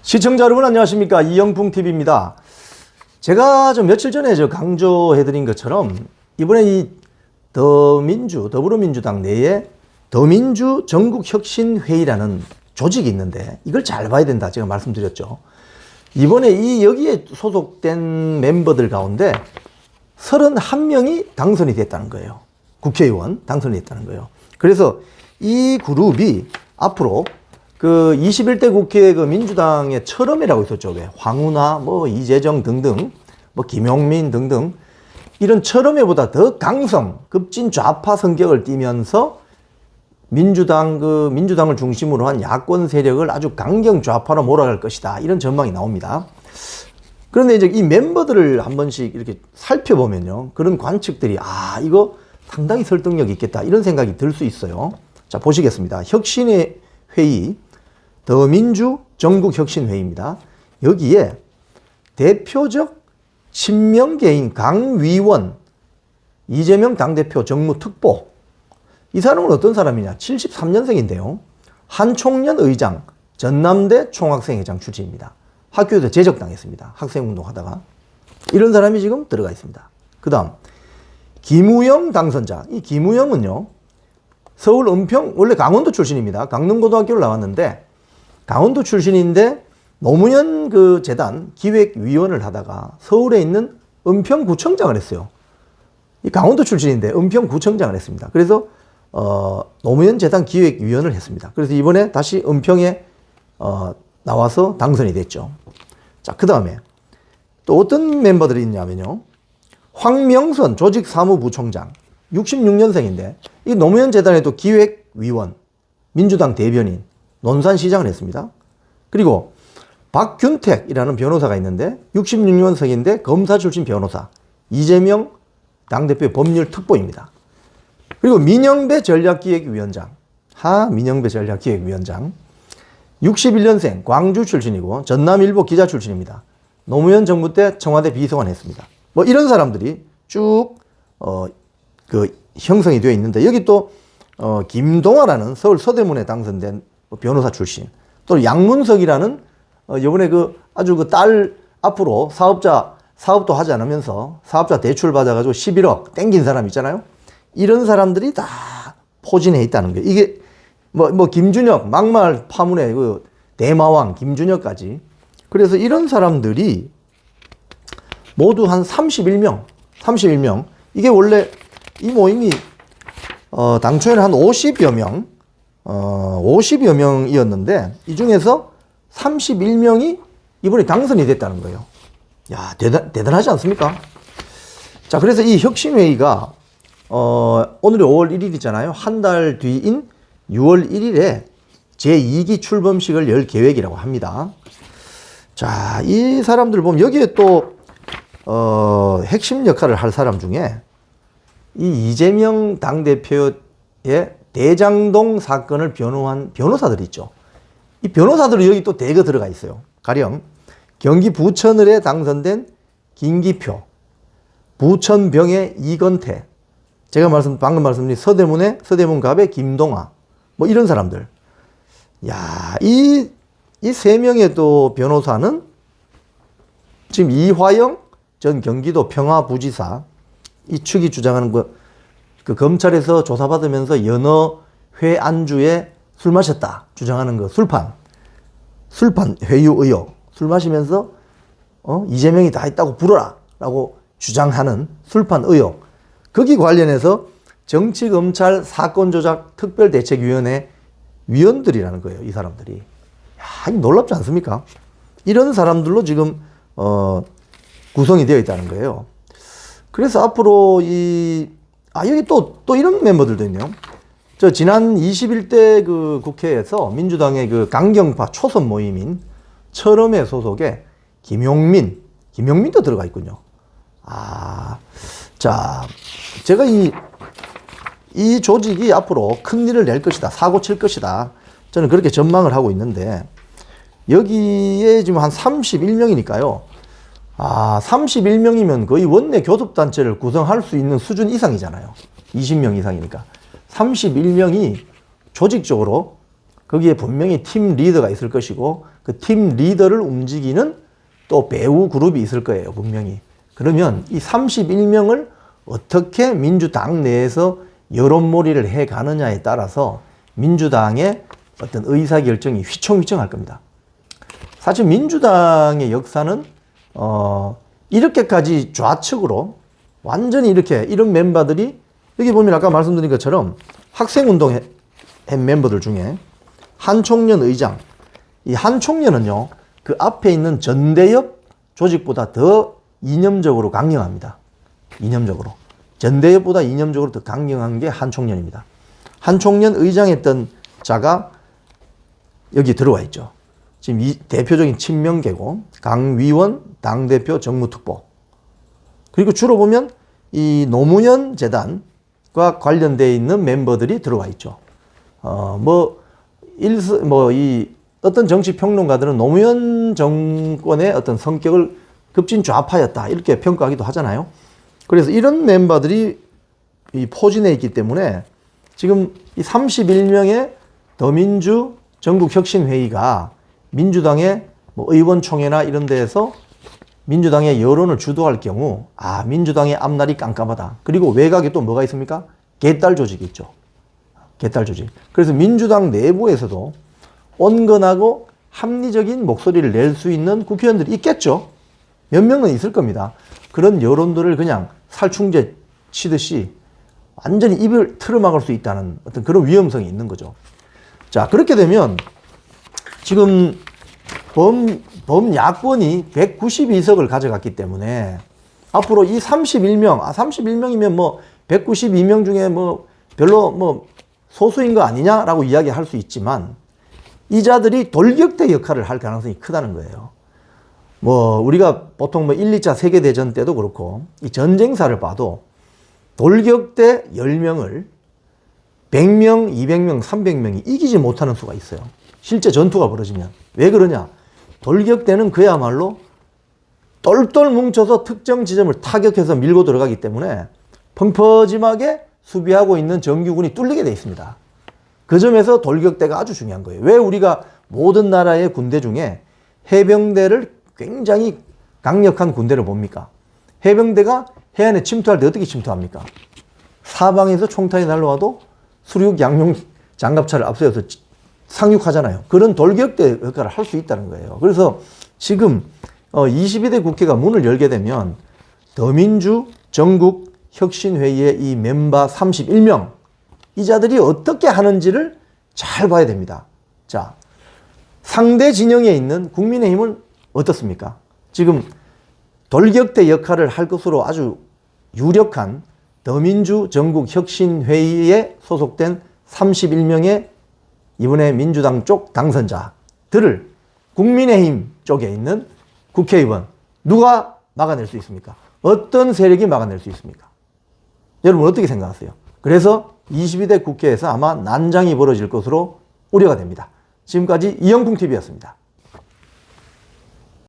시청자 여러분 안녕하십니까, 이영풍TV입니다. 제가 좀 며칠 전에 강조해드린 것처럼 이번에 이 더불어민주당 내에 더민주 전국혁신회의라는 조직이 있는데 이걸 잘 봐야 된다 제가 말씀드렸죠. 이번에 여기에 소속된 멤버들 가운데 31명이 당선이 됐다는 거예요. 국회의원 당선이 됐다는 거예요. 그래서 이 그룹이 앞으로 그 21대 국회 그 민주당의 철험이라고 있었죠. 왜? 황운하, 이재정 등등, 김용민 등등 이런 철험회보다 더 강성, 급진 좌파 성격을 띠면서 민주당을 중심으로 한 야권 세력을 아주 강경 좌파로 몰아갈 것이다. 이런 전망이 나옵니다. 그런데 이제 이 멤버들을 한 번씩 이렇게 살펴보면요. 그런 관측들이, 이거 상당히 설득력이 있겠다. 이런 생각이 들 수 있어요. 자, 보시겠습니다. 혁신의 회의, 더민주 전국혁신회의입니다. 여기에 대표적 친명계인 강위원, 이재명 당대표 정무특보. 이 사람은 어떤 사람이냐? 73년생인데요. 한총련 의장, 전남대 총학생회장 출신입니다. 학교에서 제적당했습니다. 학생운동하다가. 이런 사람이 지금 들어가 있습니다. 그 다음 김우영 당선자. 이 김우영은요, 서울 은평, 원래 강원도 출신입니다. 강릉고등학교를 나왔는데 강원도 출신인데 노무현 그 재단 기획위원을 하다가 서울에 있는 은평구청장을 했어요. 이 강원도 출신인데 은평구청장을 했습니다. 그래서 노무현 재단 기획위원을 했습니다. 그래서 이번에 다시 은평에 나와서 당선이 됐죠. 자, 그 다음에 또 어떤 멤버들이 있냐면요. 황명선 조직사무부총장, 66년생인데 이 노무현 재단에도 기획위원, 민주당 대변인, 논산시장을 했습니다. 그리고 박균택이라는 변호사가 있는데 66년생인데 검사 출신 변호사, 이재명 당대표의 법률특보입니다. 그리고 민영배 전략기획위원장, 민영배 전략기획위원장, 61년생 광주 출신이고 전남일보 기자 출신입니다. 노무현 정부 때 청와대 비서관 했습니다. 이런 사람들이 쭉 형성이 되어 있는데 여기 또 김동아라는 서울 서대문에 당선된 변호사 출신, 또 양문석이라는 이번에 아주 딸 앞으로 사업도 하지 않으면서 사업자 대출 받아가지고 11억 땡긴 사람 있잖아요. 이런 사람들이 다 포진해 있다는 거예요. 이게 김준혁 막말 파문의 대마왕 김준혁까지. 그래서 이런 사람들이 모두 한 31명. 이게 원래 이 모임이 당초에는 한 50여 명이었는데 이 중에서 31명이 이번에 당선이 됐다는 거예요. 야, 대단하지 않습니까? 자, 그래서 이 혁신회의가 오늘이 5월 1일이잖아요. 한 달 뒤인 6월 1일에 제2기 출범식을 열 계획이라고 합니다. 자, 이 사람들 보면 여기에 또 핵심 역할을 할 사람 중에 이 이재명 당대표의 대장동 사건을 변호한 변호사들이 있죠. 이 변호사들은 여기 또 대거 들어가 있어요. 가령 경기 부천을에 당선된 김기표, 부천병의 이건태, 제가 방금 말씀드린 서대문갑의 김동아, 이런 사람들. 야, 이 세 명의 또 변호사는 지금 이화영 전 경기도 평화부지사, 이 측이 주장하는 그 검찰에서 조사받으면서 연어 회 안주에 술 마셨다 주장하는 술판 회유 의혹, 술 마시면서 이재명이 다 했다고 불어라 라고 주장하는 술판 의혹, 거기 관련해서 정치검찰 사건조작특별대책위원회 위원들이라는 거예요. 이 사람들이. 야, 놀랍지 않습니까? 이런 사람들로 지금 구성이 되어 있다는 거예요. 그래서 앞으로 여기 또 이런 멤버들도 있네요. 지난 21대 그 국회에서 민주당의 강경파 초선 모임인 철험회 소속의 김용민도 들어가 있군요. 자, 제가 이 조직이 앞으로 큰 일을 낼 것이다, 사고 칠 것이다, 저는 그렇게 전망을 하고 있는데 여기에 지금 한 31명이니까요. 31명이면 거의 원내 교섭단체를 구성할 수 있는 수준 이상이잖아요. 20명 이상이니까. 31명이 조직적으로 거기에 분명히 팀 리더가 있을 것이고, 그 그 팀 리더를 움직이는 또 배우 그룹이 있을 거예요, 분명히. 그러면 이 31명을 어떻게 민주당 내에서 여론몰이를 해 가느냐에 따라서 민주당의 어떤 의사결정이 휘청휘청할 겁니다. 사실 민주당의 역사는 이렇게까지 좌측으로 완전히 이렇게 이런 멤버들이 여기 보면 아까 말씀드린 것처럼 학생운동 한 멤버들 중에 한총련 의장, 이 한총련은요 그 앞에 있는 전대협 조직보다 더 이념적으로 강경합니다. 이념적으로 전대협보다 이념적으로 더 강경한 게 한총련입니다. 한총련 의장했던 자가 여기 들어와 있죠. 지금 이 대표적인 친명계고 강위원 당대표 정무특보, 그리고 주로 보면 이 노무현 재단과 관련되어 있는 멤버들이 들어와 있죠. 어떤 정치 평론가들은 노무현 정권의 어떤 성격을 급진 좌파였다 이렇게 평가하기도 하잖아요. 그래서 이런 멤버들이 이 포진해 있기 때문에 지금 이 31명의 더민주 전국혁신회의가 민주당의 의원총회나 이런 데에서 민주당의 여론을 주도할 경우 민주당의 앞날이 깜깜하다. 그리고 외곽에 또 뭐가 있습니까? 개딸 조직이 있죠. 개딸 조직. 그래서 민주당 내부에서도 온건하고 합리적인 목소리를 낼 수 있는 국회의원들이 있겠죠. 몇 명은 있을 겁니다. 그런 여론들을 그냥 살충제 치듯이 완전히 입을 틀어막을 수 있다는 어떤 그런 위험성이 있는 거죠. 자, 그렇게 되면 지금 범야권이 192석을 가져갔기 때문에 앞으로 이 31명이면 192명 중에 별로 소수인 거 아니냐라고 이야기할 수 있지만 이 자들이 돌격대 역할을 할 가능성이 크다는 거예요. 우리가 보통 1, 2차 세계대전 때도 그렇고 이 전쟁사를 봐도 돌격대 10명을 100명, 200명, 300명이 이기지 못하는 수가 있어요. 실제 전투가 벌어지면. 왜 그러냐? 돌격대는 그야말로 똘똘 뭉쳐서 특정 지점을 타격해서 밀고 들어가기 때문에 펑퍼짐하게 수비하고 있는 정규군이 뚫리게 돼 있습니다. 그 점에서 돌격대가 아주 중요한 거예요. 왜 우리가 모든 나라의 군대 중에 해병대를 굉장히 강력한 군대를 봅니까? 해병대가 해안에 침투할 때 어떻게 침투합니까? 사방에서 총탄이 날라와도 수륙 양용 장갑차를 앞세워서 상륙하잖아요. 그런 돌격대 역할을 할 수 있다는 거예요. 그래서 지금 22대 국회가 문을 열게 되면 더민주 전국 혁신회의의 이 멤버 31명, 이 자들이 어떻게 하는지를 잘 봐야 됩니다. 자, 상대 진영에 있는 국민의힘은 어떻습니까? 지금 돌격대 역할을 할 것으로 아주 유력한 더민주 전국혁신회의에 소속된 31명의 이번에 민주당 쪽 당선자들을 국민의힘 쪽에 있는 국회의원 누가 막아낼 수 있습니까? 어떤 세력이 막아낼 수 있습니까? 여러분 어떻게 생각하세요? 그래서 22대 국회에서 아마 난장이 벌어질 것으로 우려가 됩니다. 지금까지 이영풍TV였습니다.